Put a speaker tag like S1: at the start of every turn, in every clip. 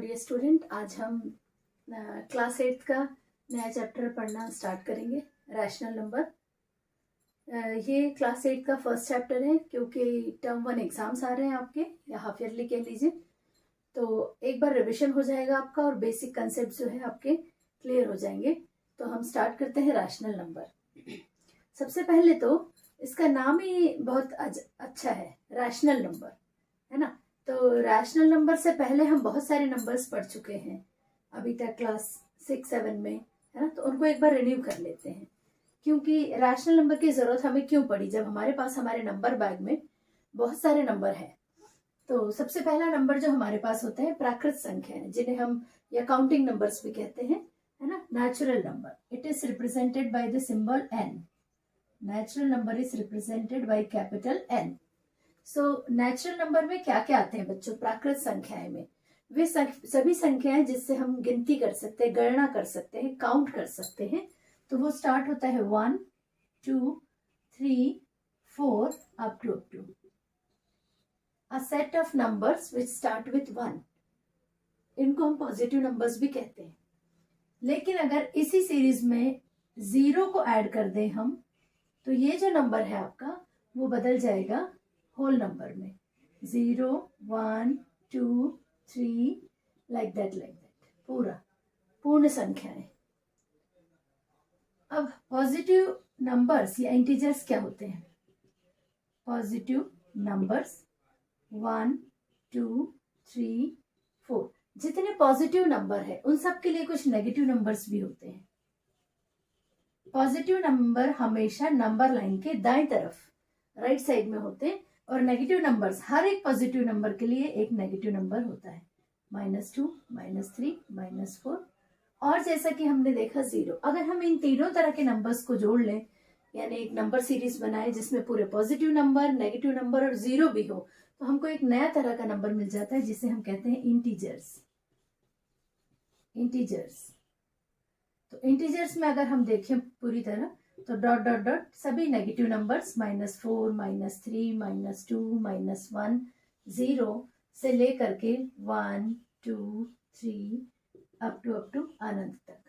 S1: Dear student, आज हम class 8 का नया चैप्टर पढ़ना स्टार्ट करेंगे, रैशनल नंबर। ये क्लास 8 का फर्स्ट चैप्टर है क्योंकि टर्म 1 एग्जाम्स आ रहे हैं आपके, या हाफ ईयरली कह लीजिए। तो एक बार रिविजन हो जाएगा आपका और बेसिक कंसेप्ट जो है आपके क्लियर हो जाएंगे। तो हम स्टार्ट करते हैं रैशनल नंबर। सबसे पहले तो इसका नाम ही बहुत अच्छा है, रैशनल नंबर, है ना। तो रैशनल नंबर से पहले हम बहुत सारे नंबर्स पढ़ चुके हैं अभी तक क्लास 6-7 में, है ना। तो उनको एक बार रिन्यू कर लेते हैं, क्योंकि रैशनल नंबर की जरूरत हमें क्यों पड़ी जब हमारे पास हमारे नंबर बैग में बहुत सारे नंबर हैं। तो सबसे पहला नंबर जो हमारे पास होता है प्राकृत संख्या है, जिन्हें हम या काउंटिंग नंबर्स भी कहते हैं, है ना। Natural number, it is represented by the symbol N. Natural number is represented by capital N. So natural number में क्या क्या आते हैं बच्चों? प्राकृत संख्याएं में वे सभी संख्याएं जिससे हम गिनती कर सकते हैं, गणना कर सकते हैं, काउंट कर सकते हैं। तो वो स्टार्ट होता है 1, 2, 3, 4 up to a set of numbers which start with 1। इनको हम पॉजिटिव नंबर्स भी कहते हैं। लेकिन अगर इसी सीरीज में 0 को ऐड कर दें हम, तो ये जो नंबर है आपका वो बदल जाएगा होल नंबर में, 0, 1, 2, 3, लाइक दैट पूर्ण संख्याएं। अब पॉजिटिव नंबर्स या इंटीजर्स क्या होते हैं? पॉजिटिव नंबर्स 1, 2, 3, 4, जितने पॉजिटिव नंबर है उन सब के लिए कुछ नेगेटिव नंबर्स भी होते हैं। पॉजिटिव नंबर हमेशा नंबर लाइन के दाएं तरफ राइट साइड में होते हैं, और नेगेटिव नंबर्स, हर एक पॉजिटिव नंबर के लिए एक नेगेटिव नंबर होता है, -2, -3, -4। और जैसा कि हमने देखा 0, अगर हम इन तीनों तरह के नंबर्स को जोड़ लें, यानी एक नंबर सीरीज बनाए जिसमें पूरे पॉजिटिव नंबर, नेगेटिव नंबर और 0 भी हो, तो हमको एक नया तरह का नंबर मिल जाता है जिसे हम कहते हैं इंटीजर्स। तो इंटीजर्स में अगर हम देखें पूरी तरह, तो डॉट डॉट डॉट सभी नेगेटिव नंबर्स, -4, -3, -2, -1, 0 से लेकर के 1, 2, 3 अप टू अनंत तक।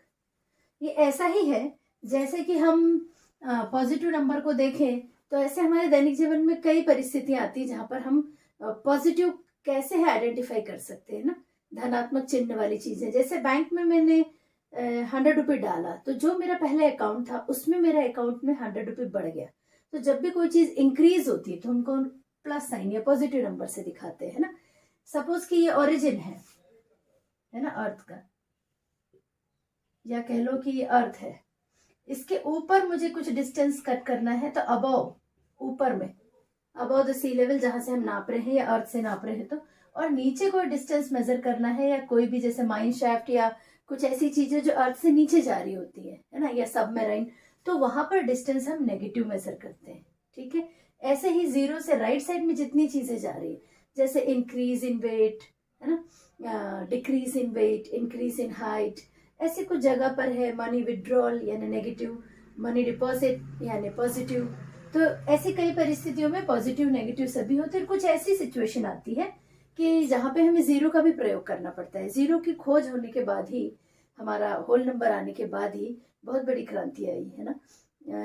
S1: ये ऐसा ही है जैसे कि हम पॉजिटिव नंबर को देखें, तो ऐसे हमारे दैनिक जीवन में कई परिस्थितियां आती है जहां पर हम पॉजिटिव कैसे है आइडेंटिफाई कर सकते हैं ना, धनात्मक चिन्ह वाली चीजें। जैसे बैंक में मैंने 100 रुपये डाला, तो जो मेरा पहले अकाउंट था उसमें मेरा अकाउंट में 100 रुपये बढ़ गया। तो जब भी कोई चीज इंक्रीज होती है तो हमको प्लस साइन या पॉजिटिव नंबर से दिखाते हैं ना। सपोज कि ये ओरिजिन है ना, अर्थ का, या कह लो कि ये अर्थ है। इसके ऊपर मुझे कुछ डिस्टेंस कट करना है, तो अबव, ऊपर में अबव द सी लेवल जहां से हम नाप रहे हैं या अर्थ से नाप रहे हैं, तो और नीचे कोई डिस्टेंस मेजर करना है, या कोई भी जैसे माइन शाफ्ट या कुछ ऐसी चीजें जो अर्थ से नीचे जा रही होती है ना, या सबमरीन, तो वहां पर डिस्टेंस हम नेगेटिव मेजर करते हैं। ठीक है। ऐसे ही 0 से राइट साइड में जितनी चीजें जा रही है, जैसे इंक्रीज इन वेट, है ना, decrease in weight, increase in height, ऐसी कुछ जगह पर है मनी विड्रॉल यानी नेगेटिव, मनी डिपॉजिट यानी पॉजिटिव। तो ऐसी कई परिस्थितियों में पॉजिटिव नेगेटिव सभी होते हैं। कुछ ऐसी सिचुएशन आती है कि जहां पे हमें 0 का भी प्रयोग करना पड़ता है। 0 की खोज होने के बाद ही, हमारा होल नंबर आने के बाद ही बहुत बड़ी क्रांति आई, है ना।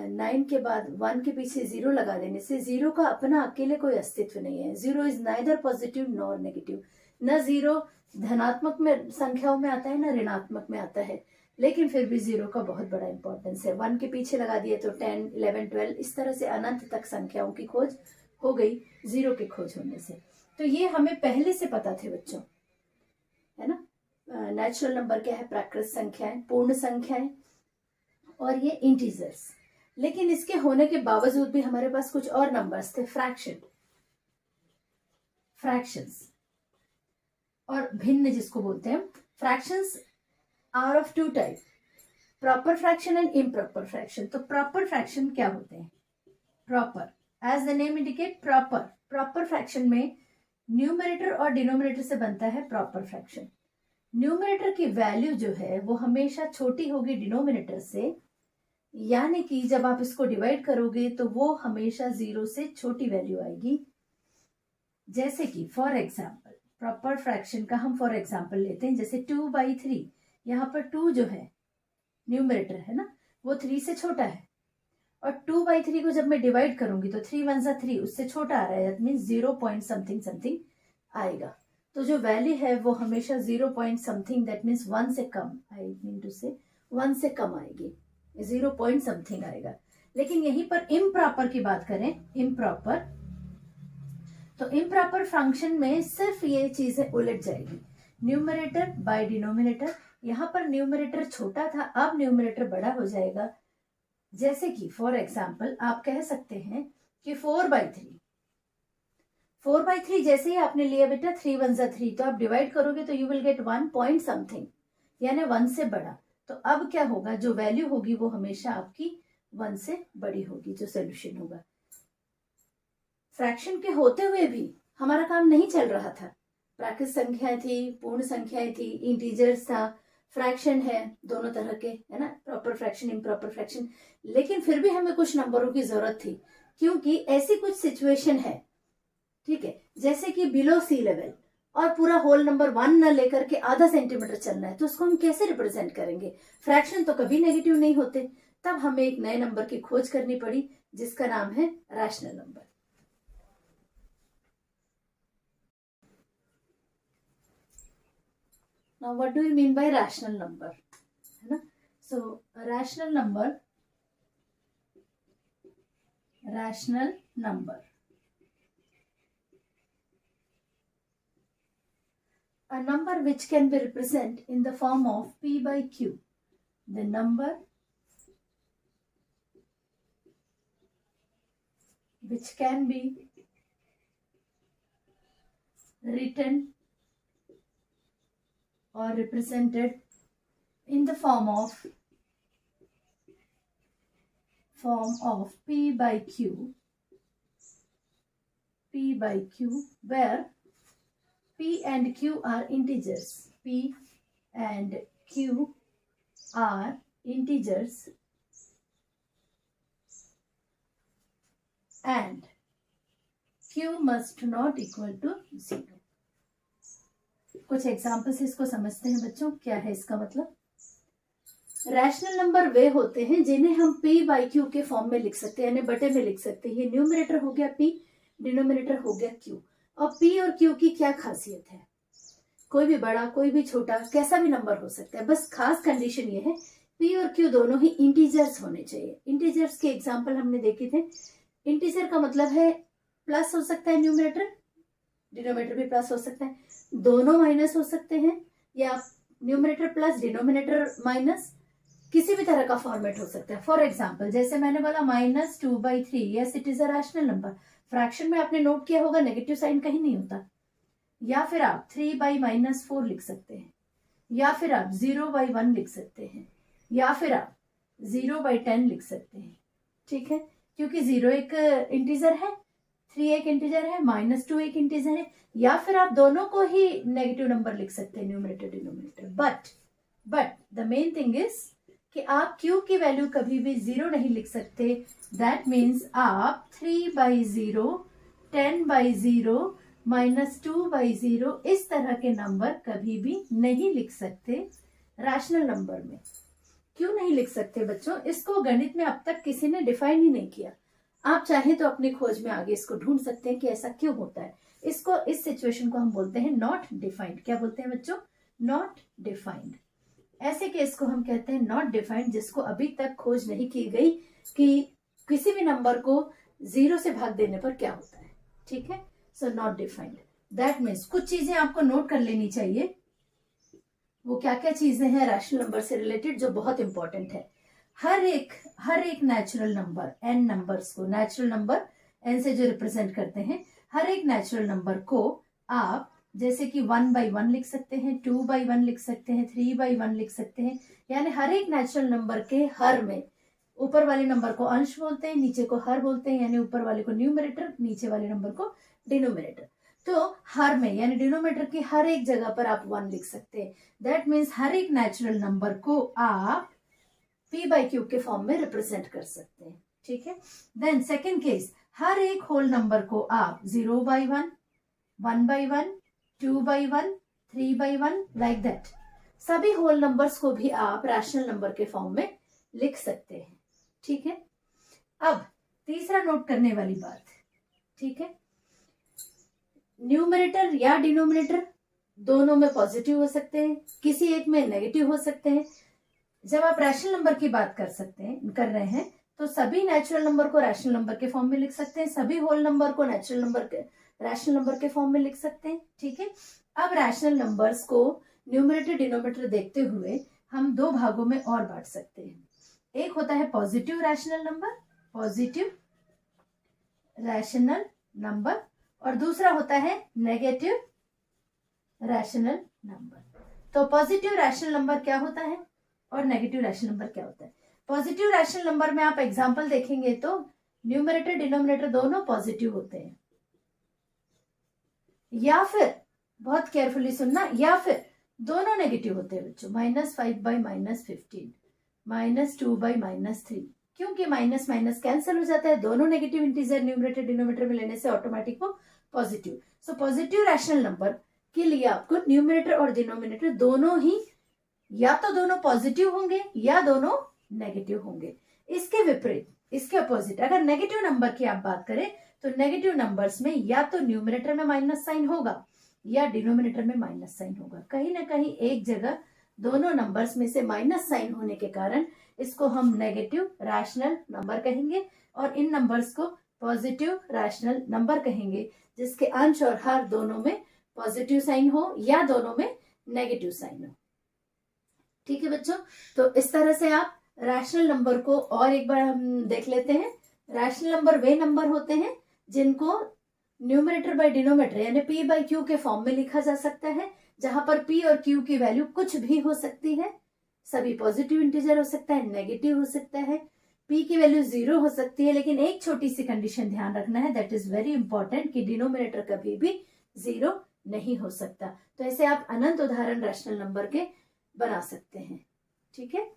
S1: 9 के बाद 1 के पीछे 0 लगा देने से 0 का अपना अकेले कोई अस्तित्व नहीं है। 0 is neither positive nor negative. न 0 धनात्मक में संख्याओं में आता है, न ऋणात्मक में आता है, लेकिन फिर भी 0 का बहुत बड़ा इंपॉर्टेंस है। 1 के पीछे लगा दिए तो 10, 11, 12, इस तरह से अनंत तक संख्याओं की खोज हो गई 0 की खोज होने से। तो ये हमें पहले से पता थे बच्चों, है ना। नेचुरल नंबर क्या है? प्राकृत संख्याएं, पूर्ण संख्याएं, और ये इंटीजर्स। लेकिन इसके होने के बावजूद भी हमारे पास कुछ और नंबर्स थे, फ्रैक्शंस और भिन्न जिसको बोलते हैं। Fractions are of 2 type, proper fraction and improper fraction. तो प्रॉपर फ्रैक्शन क्या होते हैं? Proper, as the name indicate, proper fraction में न्यूमरेटर और डिनोमिनेटर से बनता है प्रॉपर फ्रैक्शन। न्यूमरेटर की वैल्यू जो है वो हमेशा छोटी होगी डिनोमिनेटर से, यानी कि जब आप इसको डिवाइड करोगे तो वो हमेशा 0 से छोटी वैल्यू आएगी। जैसे कि फॉर एग्जाम्पल प्रॉपर फ्रैक्शन का हम फॉर एग्जांपल लेते हैं, जैसे 2/3, यहाँ पर 2 जो है न्यूमरेटर है ना, वो 3 से छोटा है, और 2/3 को जब मैं डिवाइड करूंगी तो 3 1 जा 3, उससे छोटा आ रहा है, that mean 0 point something something आएगा। तो जो वैल्यू है वो हमेशा 0 पॉइंट समथिंग, दैट मीन्स 1 से कम, आई मीन टू से 1 से कम आएगी, 0 पॉइंट समथिंग आएगा। लेकिन यहीं पर इम्प्रॉपर की बात करें, इम्प्रॉपर, तो इम्प्रॉपर फंक्शन में सिर्फ ये चीजें उलट जाएगी, न्यूमरेटर बाय डिनोमिनेटर। यहाँ पर न्यूमरेटर छोटा था, अब न्यूमरेटर बड़ा हो जाएगा। जैसे कि फॉर एग्जाम्पल आप कह सकते हैं कि 4/3 जैसे ही आपने लिया बेटा 3 1 जा 3, तो आप डिवाइड करोगे तो you will get 1 point something, यानी 1 से बड़ा। तो अब क्या होगा, जो वैल्यू होगी वो हमेशा आपकी 1 से बड़ी होगी, जो सोल्यूशन होगा। फ्रैक्शन के होते हुए भी हमारा काम नहीं चल रहा था, प्राकृत संख्या थी, पूर्ण संख्याएं थी, इंटीजर्स था, फ्रैक्शन है, दोनों तरह के है ना, प्रॉपर फ्रैक्शन, इम्प्रॉपर फ्रैक्शन। लेकिन फिर भी हमें कुछ नंबरों की जरूरत थी, क्योंकि ऐसी कुछ सिचुएशन है, ठीक है, जैसे कि बिलो सी लेवल और पूरा होल नंबर 1 न लेकर के आधा सेंटीमीटर चलना है, तो उसको हम कैसे रिप्रेजेंट करेंगे? फ्रैक्शन तो कभी नेगेटिव नहीं होते। तब हमें एक नए नंबर की खोज करनी पड़ी, जिसका नाम है rational number. Now what do you mean by rational number? है ना, so rational number, a number which can be represented in the form of p by q, the number which can be written or represented in the form of p by q, where p and q are integers, p and q are integers, and q must not equal to 0. कुछ examples इसको समझते हैं बच्चों, क्या है इसका मतलब। Rational number वे होते हैं जिन्हें हम p बाई q के फॉर्म में लिख सकते हैं, यानी बटे में लिख सकते हैं। ये न्यूमरेटर हो गया p, डिनोमिनेटर हो गया q। और p और q की क्या खासियत है, कोई भी बड़ा कोई भी छोटा कैसा भी नंबर हो सकता है, बस खास कंडीशन ये है p और q दोनों ही इंटीजर्स होने चाहिए। इंटीजर्स के एग्जाम्पल हमने देखे थे। इंटीजर का मतलब है प्लस हो सकता है न्यूमरेटर, डिनोमिनेटर भी प्लस हो सकता है, दोनों माइनस हो सकते हैं, या न्यूमरेटर प्लस डिनोमिनेटर माइनस, किसी भी तरह का फॉर्मेट हो सकता है। फॉर एग्जाम्पल जैसे मैंने बोला -2/3, yes it is a rational number. Fraction में आपने नोट किया होगा नेगेटिव साइन कहीं नहीं होता। या फिर आप 3/-4 लिख सकते हैं, या फिर आप 0/1 लिख सकते हैं, या फिर आप 0/10 लिख सकते हैं, ठीक है, क्योंकि 0 एक इंटीजर है, 3 एक इंटीजर है, -2 एक इंटीजर है। या फिर आप दोनों को ही नेगेटिव नंबर लिख सकते हैं, numerator denominator. But the main thing is कि आप q की वैल्यू कभी भी 0 नहीं लिख सकते। दैट मीन्स आप 3/0, 10/0, -2/0 इस तरह के नंबर कभी भी नहीं लिख सकते रैशनल नंबर में। क्यों नहीं लिख सकते बच्चों? इसको गणित में अब तक किसी ने डिफाइन ही नहीं किया। आप चाहें तो अपनी खोज में आगे इसको ढूंढ सकते हैं कि ऐसा क्यों होता है। इसको, इस सिचुएशन को हम बोलते हैं नॉट डिफाइंड। क्या बोलते हैं बच्चों? Not defined. ऐसे केस को हम कहते हैं नॉट डिफाइंड, जिसको अभी तक खोज नहीं की गई कि किसी भी नंबर को 0 से भाग देने पर क्या होता है, ठीक है। So not defined, that means कुछ चीजें आपको नोट कर लेनी चाहिए। वो क्या क्या चीजें हैं रैशनल नंबर से रिलेटेड जो बहुत इंपॉर्टेंट है। हर एक नेचुरल नंबर, n नंबर्स को, नेचुरल नंबर n से जो रिप्रेजेंट करते हैं, हर एक नेचुरल नंबर को आप जैसे कि 1/1 लिख सकते हैं, 2/1 लिख सकते हैं, 3/1 लिख सकते हैं। यानी हर एक नेचुरल नंबर के हर में ऊपर वाले नंबर को अंश बोलते हैं, नीचे को हर बोलते हैं, यानी ऊपर वाले को न्यूमरेटर, नीचे वाले नंबर को डिनोमिनेटर। तो हर में यानी डिनोमिनेटर की हर एक जगह पर आप 1 लिख सकते हैं। दैट मीन्स हर एक नेचुरल नंबर को आप p/q के फॉर्म में रिप्रेजेंट कर सकते हैं, ठीक है। देन सेकेंड केस, हर एक होल नंबर को आप 0/1, 1/1, 2/1, 3/1 लाइक दैट। सभी होल नंबर्स को भी आप रैशनल नंबर के फॉर्म में लिख सकते हैं। ठीक है, अब तीसरा नोट करने वाली बात, ठीक है, न्यूमरेटर या डिनोमिनेटर दोनों में पॉजिटिव हो सकते हैं, किसी एक में नेगेटिव हो सकते हैं। जब आप रैशनल नंबर की बात कर रहे हैं तो सभी नेचुरल नंबर को रैशनल नंबर के फॉर्म में लिख सकते हैं, सभी होल नंबर को रैशनल नंबर के फॉर्म में लिख सकते हैं। ठीक है, अब रैशनल नंबर्स को न्यूमरेटर डिनोमिनेटर देखते हुए हम दो भागों में और बांट सकते हैं। एक होता है positive rational number, positive rational number, और दूसरा होता है नेगेटिव रैशनल नंबर। तो पॉजिटिव रैशनल नंबर क्या होता है और नेगेटिव रैशनल नंबर क्या होता है? पॉजिटिव रैशनल नंबर में आप एग्जांपल देखेंगे तो न्यूमरेटर डिनोमिनेटर दोनों पॉजिटिव होते हैं, या फिर बहुत केयरफुली सुनना, या फिर दोनों नेगेटिव होते हैं बच्चों। -5/-15, -2/-3, क्योंकि माइनस माइनस कैंसिल हो जाता है, दोनों नेगेटिव इंटीजर न्यूमरेटर डिनोमिनेटर में लेने से ऑटोमेटिक वो positive. So positive rational number के लिए आपको न्यूमरेटर और डिनोमिनेटर दोनों ही या तो दोनों पॉजिटिव होंगे या दोनों नेगेटिव होंगे। इसके विपरीत, इसके अपोजिट, अगर नेगेटिव नंबर की आप बात करें तो नेगेटिव नंबर्स में या तो न्यूमरेटर में माइनस साइन होगा या डिनोमिनेटर में माइनस साइन होगा। कहीं ना कहीं एक जगह दोनों नंबर्स में से माइनस साइन होने के कारण इसको हम नेगेटिव रैशनल नंबर कहेंगे और इन नंबर्स को पॉजिटिव रैशनल नंबर कहेंगे, जिसके अंश और हर दोनों में पॉजिटिव साइन हो या दोनों में नेगेटिव साइन हो। ठीक है बच्चों, तो इस तरह से आप रैशनल नंबर को और एक बार हम देख लेते हैं। रैशनल नंबर वे नंबर होते हैं जिनको न्यूमरेटर बाय डिनोमिनेटर यानी p/q के फॉर्म में लिखा जा सकता है, जहां पर p और q की वैल्यू कुछ भी हो सकती है। सभी पॉजिटिव इंटीजर हो सकता है, नेगेटिव हो सकता है, p की वैल्यू 0 हो सकती है, लेकिन एक छोटी सी कंडीशन ध्यान रखना है, दैट इज वेरी इंपॉर्टेंट, कि डिनोमिनेटर कभी भी 0 नहीं हो सकता। तो ऐसे आप अनंत उदाहरण रैशनल नंबर के बना सकते हैं। ठीक है।